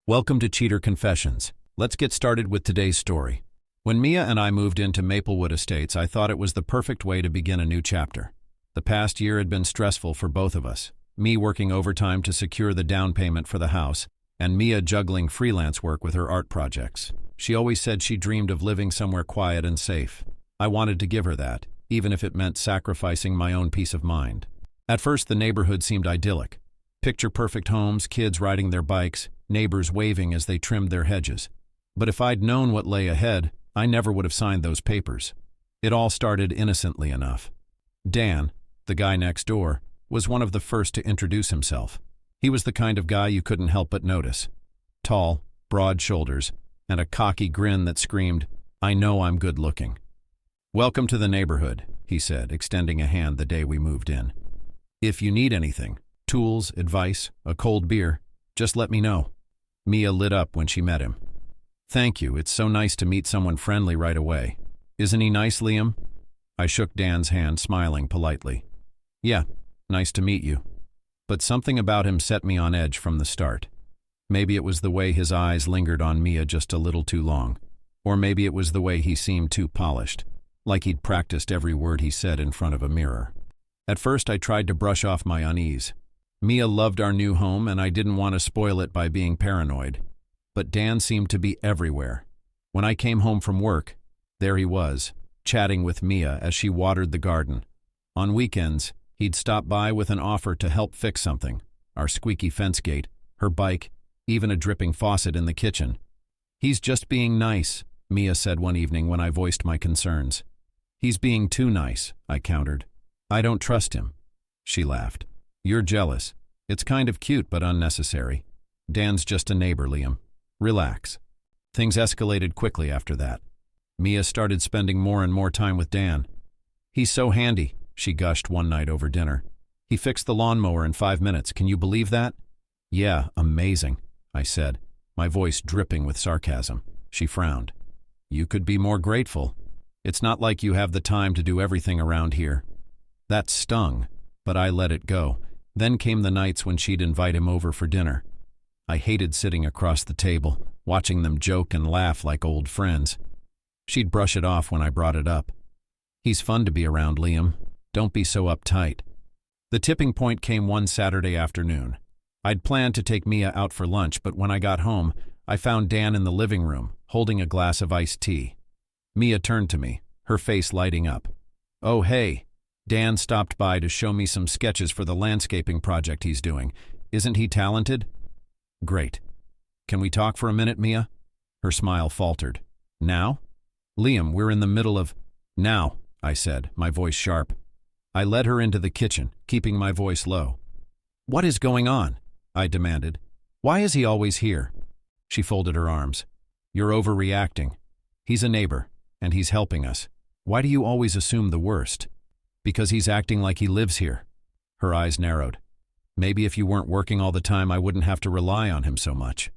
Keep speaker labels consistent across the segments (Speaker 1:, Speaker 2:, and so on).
Speaker 1: Welcome to Cheater Confessions. Let's get started with today's story. When Mia and I moved into Maplewood Estates, I thought it was the perfect way to begin a new chapter. The past year had been stressful for both of us, me working overtime to secure the down payment for the house, and Mia juggling freelance work with her art projects. She always said she dreamed of living somewhere quiet and safe. I wanted to give her that, even if it meant sacrificing my own peace of mind. At first, the neighborhood seemed idyllic. Picture-perfect homes, kids riding their bikes, neighbors waving as they trimmed their hedges. But if I'd known what lay ahead, I never would have signed those papers. It all started innocently enough. Dan, the guy next door, was one of the first to introduce himself. He was the kind of guy you couldn't help but notice. Tall, broad shoulders, and a cocky grin that screamed, "I know I'm good looking." "Welcome to the neighborhood," he said, extending a hand the day we moved in. "If you need anything, tools, advice, a cold beer, just let me know." Mia lit up when she met him. "Thank you, it's so nice to meet someone friendly right away. Isn't he nice, Liam?" I shook Dan's hand, smiling politely. "Yeah, nice to meet you." But something about him set me on edge from the start. Maybe it was the way his eyes lingered on Mia just a little too long. Or maybe it was the way he seemed too polished, like he'd practiced every word he said in front of a mirror. At first I tried to brush off my unease. Mia loved our new home and I didn't want to spoil it by being paranoid. But Dan seemed to be everywhere. When I came home from work, there he was, chatting with Mia as she watered the garden. On weekends, he'd stop by with an offer to help fix something, our squeaky fence gate, her bike, even a dripping faucet in the kitchen. "He's just being nice," Mia said one evening when I voiced my concerns. "He's being too nice," I countered. "I don't trust him." She laughed. "You're jealous. It's kind of cute but unnecessary. Dan's just a neighbor, Liam. Relax." Things escalated quickly after that. Mia started spending more and more time with Dan. "He's so handy," she gushed one night over dinner. "He fixed the lawnmower in 5 minutes. Can you believe that?" "Yeah, amazing," I said, my voice dripping with sarcasm. She frowned. "You could be more grateful. It's not like you have the time to do everything around here." That stung, but I let it go. Then came the nights when she'd invite him over for dinner. I hated sitting across the table, watching them joke and laugh like old friends. She'd brush it off when I brought it up. "He's fun to be around, Liam. Don't be so uptight." The tipping point came one Saturday afternoon. I'd planned to take Mia out for lunch, but when I got home, I found Dan in the living room, holding a glass of iced tea. Mia turned to me, her face lighting up. "Oh, hey. Dan stopped by to show me some sketches for the landscaping project he's doing. Isn't he talented?" "Great. Can we talk for a minute, Mia?" Her smile faltered. "Now?" "Liam, we're in the middle of—" "Now," I said, my voice sharp. I led her into the kitchen, keeping my voice low. "What is going on?" I demanded. "Why is he always here?" She folded her arms. "You're overreacting. He's a neighbor, and he's helping us. Why do you always assume the worst?" "Because he's acting like he lives here." Her eyes narrowed. "Maybe if you weren't working all the time, I wouldn't have to rely on him so much."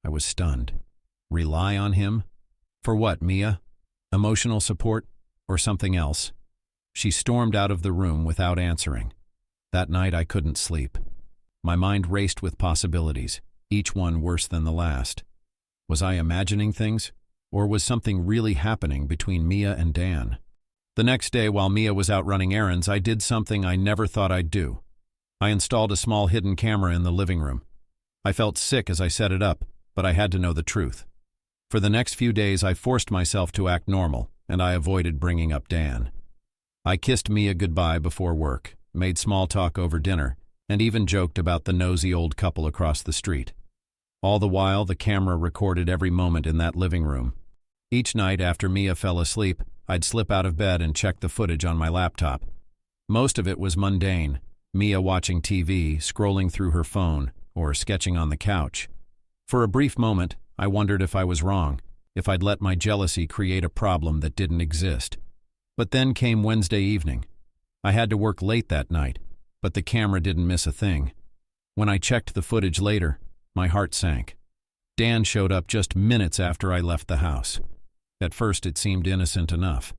Speaker 1: I was stunned. Rely on him? For what, Mia? Emotional support? Or something else? She stormed out of the room without answering. That night I couldn't sleep. My mind raced with possibilities, each one worse than the last. Was I imagining things? Or was something really happening between Mia and Dan? The next day, while Mia was out running errands, I did something I never thought I'd do. I installed a small hidden camera in the living room. I felt sick as I set it up, but I had to know the truth. For the next few days, I forced myself to act normal, and I avoided bringing up Dan. I kissed Mia goodbye before work, made small talk over dinner, and even joked about the nosy old couple across the street. All the while, the camera recorded every moment in that living room. Each night after Mia fell asleep, I'd slip out of bed and check the footage on my laptop. Most of it was mundane, Mia watching TV, scrolling through her phone, or sketching on the couch. For a brief moment, I wondered if I was wrong, if I'd let my jealousy create a problem that didn't exist. But then came Wednesday evening. I had to work late that night, but the camera didn't miss a thing. When I checked the footage later, my heart sank. Dan showed up just minutes after I left the house. At first it seemed innocent enough.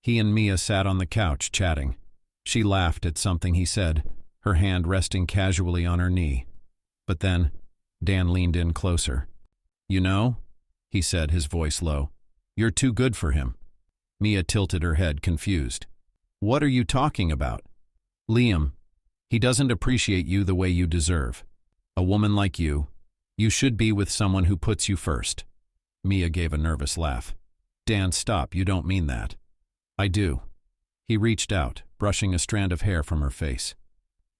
Speaker 1: He and Mia sat on the couch chatting. She laughed at something he said, her hand resting casually on her knee. But then, Dan leaned in closer. You know, he said, his voice low, you're too good for him. Mia tilted her head, confused. What are you talking about? Liam, he doesn't appreciate you the way you deserve. A woman like you should be with someone who puts you first. Mia gave a nervous laugh. Dan, stop, you don't mean that. I do. He reached out, brushing a strand of hair from her face.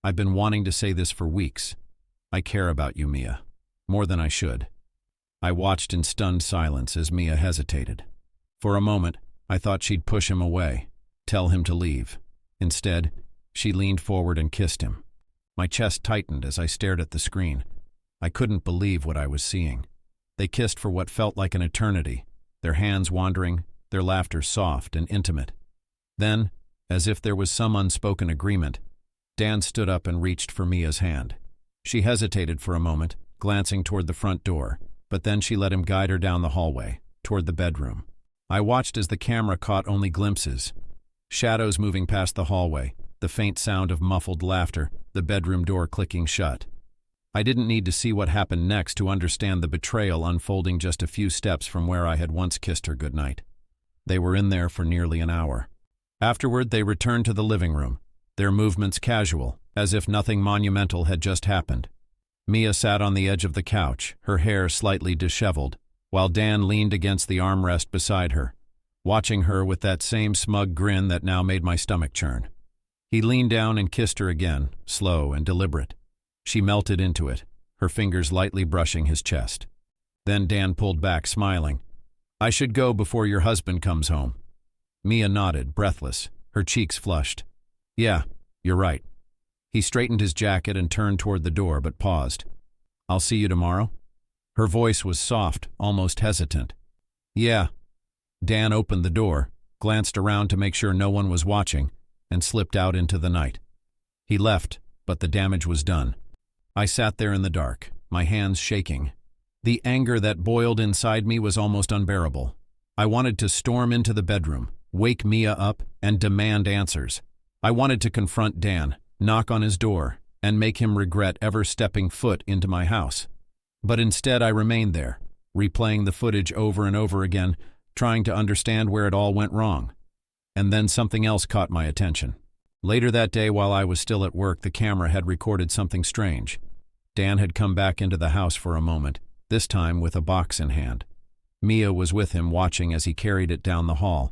Speaker 1: I've been wanting to say this for weeks. I care about you, Mia, more than I should. I watched in stunned silence as Mia hesitated. For a moment, I thought she'd push him away, tell him to leave. Instead, she leaned forward and kissed him. My chest tightened as I stared at the screen. I couldn't believe what I was seeing. They kissed for what felt like an eternity, their hands wandering, their laughter soft and intimate. Then, as if there was some unspoken agreement, Dan stood up and reached for Mia's hand. She hesitated for a moment, glancing toward the front door, but then she let him guide her down the hallway, toward the bedroom. I watched as the camera caught only glimpses. Shadows moving past the hallway, the faint sound of muffled laughter, the bedroom door clicking shut. I didn't need to see what happened next to understand the betrayal unfolding just a few steps from where I had once kissed her goodnight. They were in there for nearly an hour. Afterward, they returned to the living room, their movements casual, as if nothing monumental had just happened. Mia sat on the edge of the couch, her hair slightly disheveled, while Dan leaned against the armrest beside her, watching her with that same smug grin that now made my stomach churn. He leaned down and kissed her again, slow and deliberate. She melted into it, her fingers lightly brushing his chest. Then Dan pulled back, smiling. I should go before your husband comes home. Mia nodded, breathless, her cheeks flushed. Yeah, you're right. He straightened his jacket and turned toward the door, but paused. I'll see you tomorrow? Her voice was soft, almost hesitant. Yeah. Dan opened the door, glanced around to make sure no one was watching, and slipped out into the night. He left, but the damage was done. I sat there in the dark, my hands shaking. The anger that boiled inside me was almost unbearable. I wanted to storm into the bedroom, wake Mia up, and demand answers. I wanted to confront Dan, knock on his door, and make him regret ever stepping foot into my house. But instead I remained there, replaying the footage over and over again, trying to understand where it all went wrong. And then something else caught my attention. Later that day, while I was still at work, the camera had recorded something strange. Dan had come back into the house for a moment, this time with a box in hand. Mia was with him, watching as he carried it down the hall.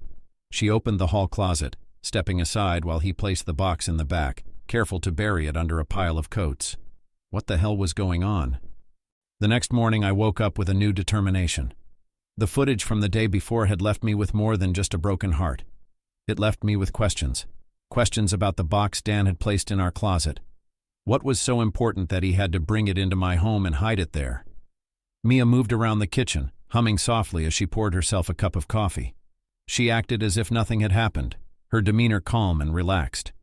Speaker 1: She opened the hall closet, stepping aside while he placed the box in the back, careful to bury it under a pile of coats. What the hell was going on? The next morning I woke up with a new determination. The footage from the day before had left me with more than just a broken heart. It left me with questions. Questions about the box Dan had placed in our closet. What was so important that he had to bring it into my home and hide it there? Mia moved around the kitchen, humming softly as she poured herself a cup of coffee. She acted as if nothing had happened, her demeanor calm and relaxed.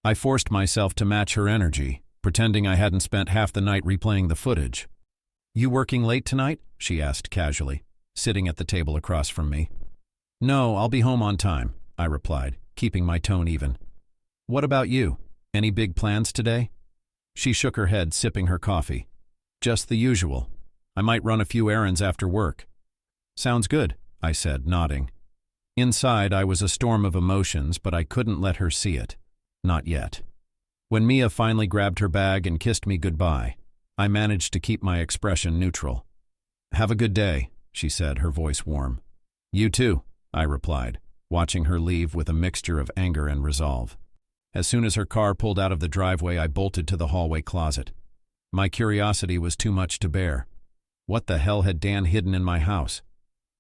Speaker 1: I forced myself to match her energy, pretending I hadn't spent half the night replaying the footage. You working late tonight? She asked casually, sitting at the table across from me. No, I'll be home on time, I replied, keeping my tone even. What about you? Any big plans today? She shook her head, sipping her coffee. Just the usual. I might run a few errands after work. Sounds good, I said, nodding. Inside, I was a storm of emotions, but I couldn't let her see it. Not yet. When Mia finally grabbed her bag and kissed me goodbye, I managed to keep my expression neutral. Have a good day, she said, her voice warm. You too, I replied, watching her leave with a mixture of anger and resolve. As soon as her car pulled out of the driveway, I bolted to the hallway closet. My curiosity was too much to bear. What the hell had Dan hidden in my house?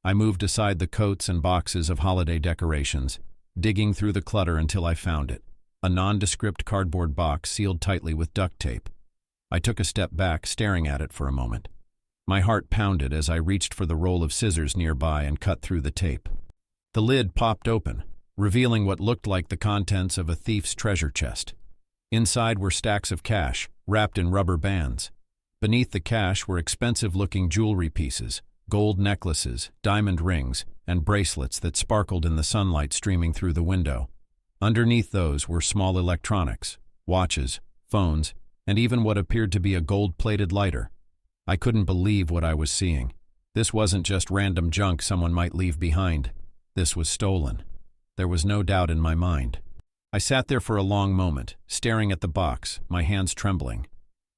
Speaker 1: I moved aside the coats and boxes of holiday decorations, digging through the clutter until I found it. A nondescript cardboard box sealed tightly with duct tape. I took a step back, staring at it for a moment. My heart pounded as I reached for the roll of scissors nearby and cut through the tape. The lid popped open, revealing what looked like the contents of a thief's treasure chest. Inside were stacks of cash, wrapped in rubber bands. Beneath the cash were expensive-looking jewelry pieces, gold necklaces, diamond rings, and bracelets that sparkled in the sunlight streaming through the window. Underneath those were small electronics, watches, phones, and even what appeared to be a gold-plated lighter. I couldn't believe what I was seeing. This wasn't just random junk someone might leave behind. This was stolen. There was no doubt in my mind. I sat there for a long moment, staring at the box, my hands trembling.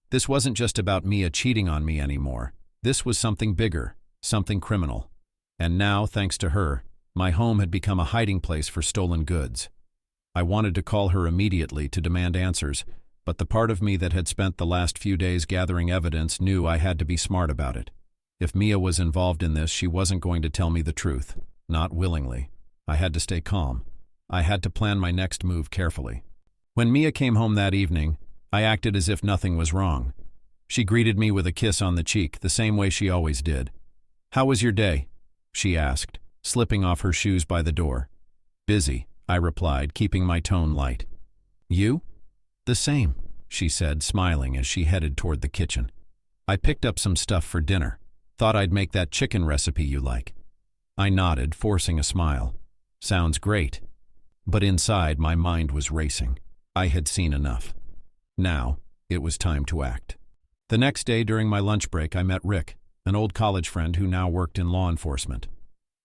Speaker 1: This wasn't just about Mia cheating on me anymore. This was something bigger, something criminal. And now, thanks to her, my home had become a hiding place for stolen goods. I wanted to call her immediately to demand answers, but the part of me that had spent the last few days gathering evidence knew I had to be smart about it. If Mia was involved in this, she wasn't going to tell me the truth. Not willingly. I had to stay calm. I had to plan my next move carefully. When Mia came home that evening, I acted as if nothing was wrong. She greeted me with a kiss on the cheek, the same way she always did. "How was your day?" she asked, slipping off her shoes by the door. "Busy," I replied, keeping my tone light. "You?" "The same," she said, smiling as she headed toward the kitchen. "I picked up some stuff for dinner. Thought I'd make that chicken recipe you like." I nodded, forcing a smile. "Sounds great." But inside, my mind was racing. I had seen enough. Now, it was time to act. The next day during my lunch break, I met Rick, an old college friend who now worked in law enforcement.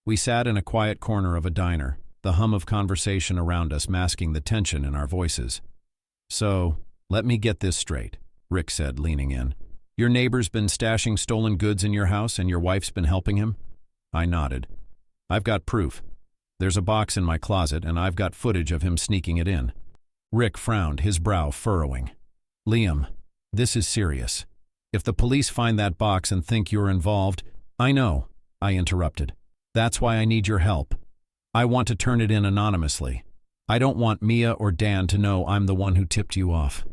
Speaker 1: We sat in a quiet corner of a diner, the hum of conversation around us masking the tension in our voices. "So, let me get this straight," Rick said, leaning in. "Your neighbor's been stashing stolen goods in your house and your wife's been helping him?" I nodded. "I've got proof. There's a box in my closet and I've got footage of him sneaking it in." Rick frowned, his brow furrowing. "Liam, this is serious. If the police find that box and think you're involved—" "I know," I interrupted. "That's why I need your help. I want to turn it in anonymously. I don't want Mia or Dan to know I'm the one who tipped you off."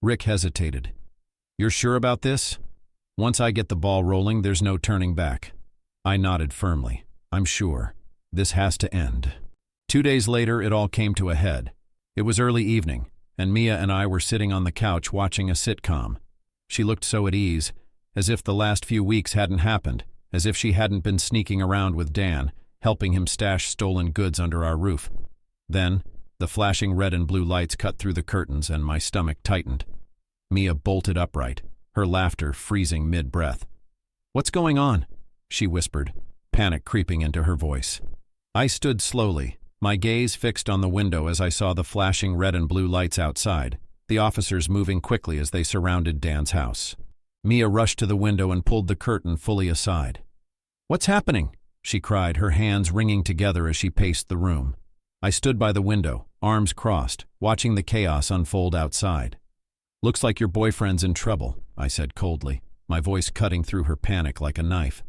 Speaker 1: Rick hesitated. "You're sure about this?" "Once I get the ball rolling, there's no turning back." I nodded firmly. "I'm sure. This has to end." 2 days later, it all came to a head. It was early evening, and Mia and I were sitting on the couch watching a sitcom. She looked so at ease, as if the last few weeks hadn't happened, as if she hadn't been sneaking around with Dan, helping him stash stolen goods under our roof. Then, the flashing red and blue lights cut through the curtains and my stomach tightened. Mia bolted upright, her laughter freezing mid-breath. "What's going on?" she whispered, panic creeping into her voice. I stood slowly, my gaze fixed on the window as I saw the flashing red and blue lights outside, the officers moving quickly as they surrounded Dan's house. Mia rushed to the window and pulled the curtain fully aside. "What's happening?" she cried, her hands wringing together as she paced the room. I stood by the window, arms crossed, watching the chaos unfold outside. "Looks like your boyfriend's in trouble," I said coldly, my voice cutting through her panic like a knife.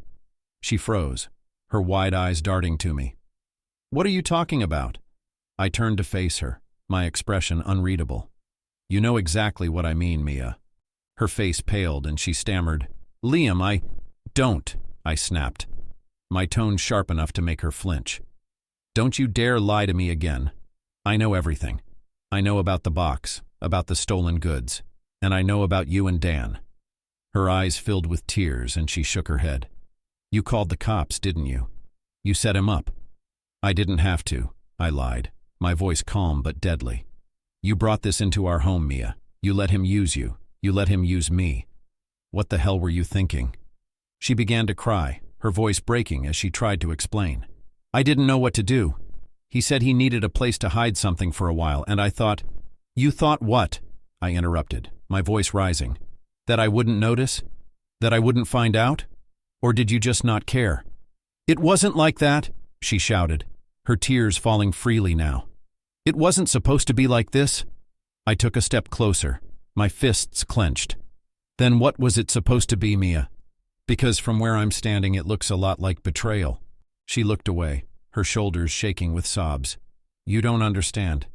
Speaker 1: She froze, her wide eyes darting to me. "What are you talking about?" I turned to face her, my expression unreadable. "You know exactly what I mean, Mia." Her face paled and she stammered, "Liam, I—" "Don't," I snapped, my tone sharp enough to make her flinch. "Don't you dare lie to me again. I know everything. I know about the box, about the stolen goods, and I know about you and Dan." Her eyes filled with tears and she shook her head. "You called the cops, didn't you? You set him up." "I didn't have to," I lied, my voice calm but deadly. "You brought this into our home, Mia. You let him use you. You let him use me. What the hell were you thinking?" She began to cry, her voice breaking as she tried to explain. "I didn't know what to do. He said he needed a place to hide something for a while, and I thought—" "You thought what?" I interrupted, my voice rising. "That I wouldn't notice? That I wouldn't find out? Or did you just not care?" "It wasn't like that," she shouted, her tears falling freely now. "It wasn't supposed to be like this." I took a step closer, my fists clenched. "Then what was it supposed to be, Mia? Because from where I'm standing it looks a lot like betrayal." She looked away, her shoulders shaking with sobs. "You don't understand."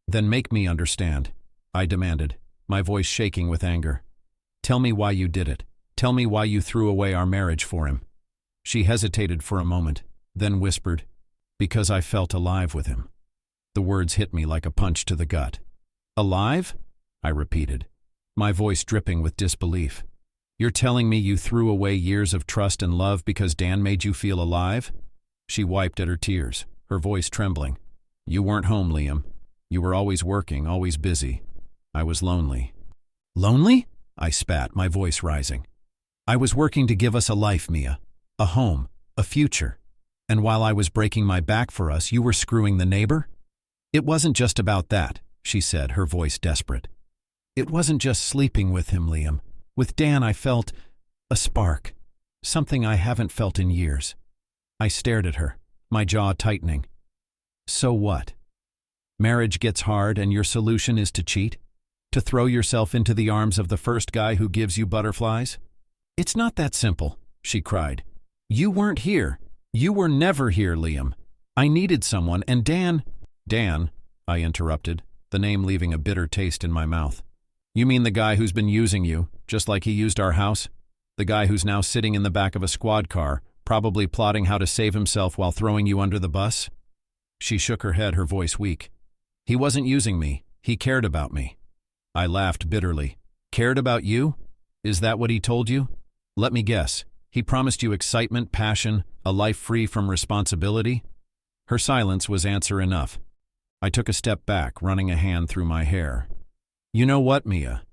Speaker 1: "Then make me understand," I demanded, my voice shaking with anger. "Tell me why you did it. Tell me why you threw away our marriage for him." She hesitated for a moment, then whispered, "Because I felt alive with him." The words hit me like a punch to the gut. "Alive?" I repeated, my voice dripping with disbelief. "You're telling me you threw away years of trust and love because Dan made you feel alive?" She wiped at her tears, her voice trembling. "You weren't home, Liam. You were always working, always busy. I was lonely." "Lonely?" I spat, my voice rising. "I was working to give us a life, Mia. a home, a future. And while I was breaking my back for us, you were screwing the neighbor? It wasn't just about that, she said, her voice desperate. It wasn't just sleeping with him, Liam. With Dan, I felt a spark, something I haven't felt in years. I stared at her, my jaw tightening. So what? Marriage gets hard and your solution is to cheat? To throw yourself into the arms of the first guy who gives you butterflies? It's not that simple, she cried. You weren't here. You were never here, Liam. I needed someone, and Dan, I interrupted, the name leaving a bitter taste in my mouth. You mean the guy who's been using you, just like he used our house? The guy who's now sitting in the back of a squad car, probably plotting how to save himself while throwing you under the bus? She shook her head, her voice weak. He wasn't using me. He cared about me. I laughed bitterly. Cared about you? Is that what he told you? Let me guess. He promised you excitement, passion, a life free from responsibility? Her silence was answer enough. I took a step back, running a hand through my hair. You know what, Mia?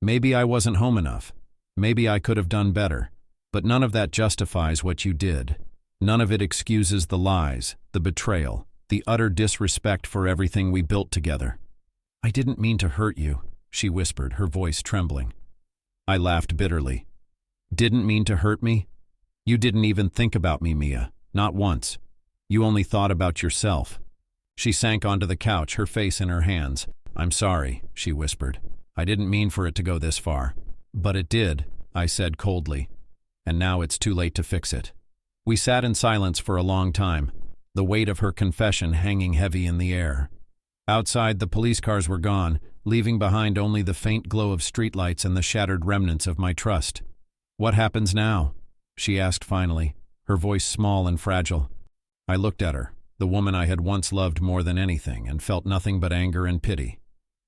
Speaker 1: Maybe I wasn't home enough. Maybe I could have done better. But none of that justifies what you did. None of it excuses the lies, the betrayal, the utter disrespect for everything we built together. I didn't mean to hurt you, she whispered, her voice trembling. I laughed bitterly. Didn't mean to hurt me? You didn't even think about me, Mia. Not once. You only thought about yourself. She sank onto the couch, her face in her hands. I'm sorry, she whispered. I didn't mean for it to go this far. But it did, I said coldly. And now it's too late to fix it. We sat in silence for a long time, the weight of her confession hanging heavy in the air. Outside, the police cars were gone, leaving behind only the faint glow of streetlights and the shattered remnants of my trust. What happens now? She asked finally, her voice small and fragile. I looked at her, the woman I had once loved more than anything, and felt nothing but anger and pity.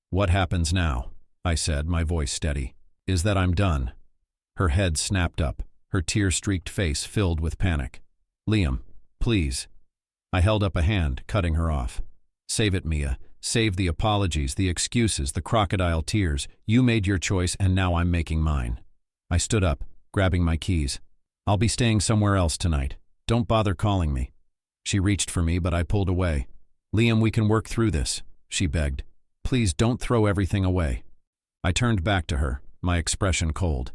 Speaker 1: What happens now? I said, my voice steady. Is that I'm done. Her head snapped up, her tear-streaked face filled with panic. Liam, please. I held up a hand, cutting her off. Save it, Mia. Save the apologies, the excuses, the crocodile tears. You made your choice, and now I'm making mine. I stood up, grabbing my keys. I'll be staying somewhere else tonight. Don't bother calling me. She reached for me, but I pulled away. Liam, we can work through this, she begged. Please don't throw everything away. I turned back to her, my expression cold.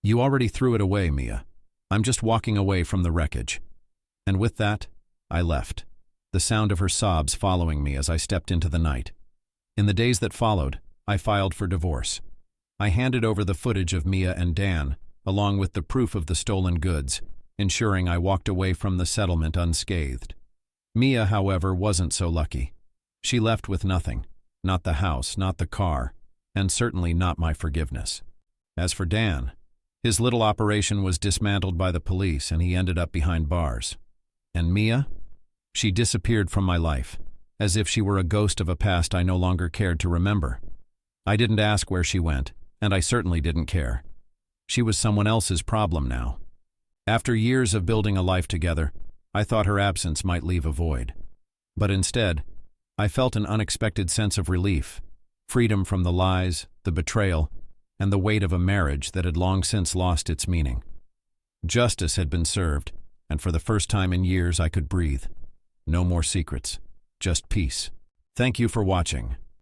Speaker 1: You already threw it away, Mia. I'm just walking away from the wreckage. And with that, I left, the sound of her sobs following me as I stepped into the night. In the days that followed, I filed for divorce. I handed over the footage of Mia and Dan, along with the proof of the stolen goods, ensuring I walked away from the settlement unscathed. Mia, however, wasn't so lucky. She left with nothing, not the house, not the car, and certainly not my forgiveness. As for Dan, his little operation was dismantled by the police and he ended up behind bars. And Mia? She disappeared from my life, as if she were a ghost of a past I no longer cared to remember. I didn't ask where she went, and I certainly didn't care. She was someone else's problem now. After years of building a life together, I thought her absence might leave a void. But instead, I felt an unexpected sense of relief, freedom from the lies, the betrayal, and the weight of a marriage that had long since lost its meaning. Justice had been served, and for the first time in years I could breathe. No more secrets, just peace. Thank you for watching.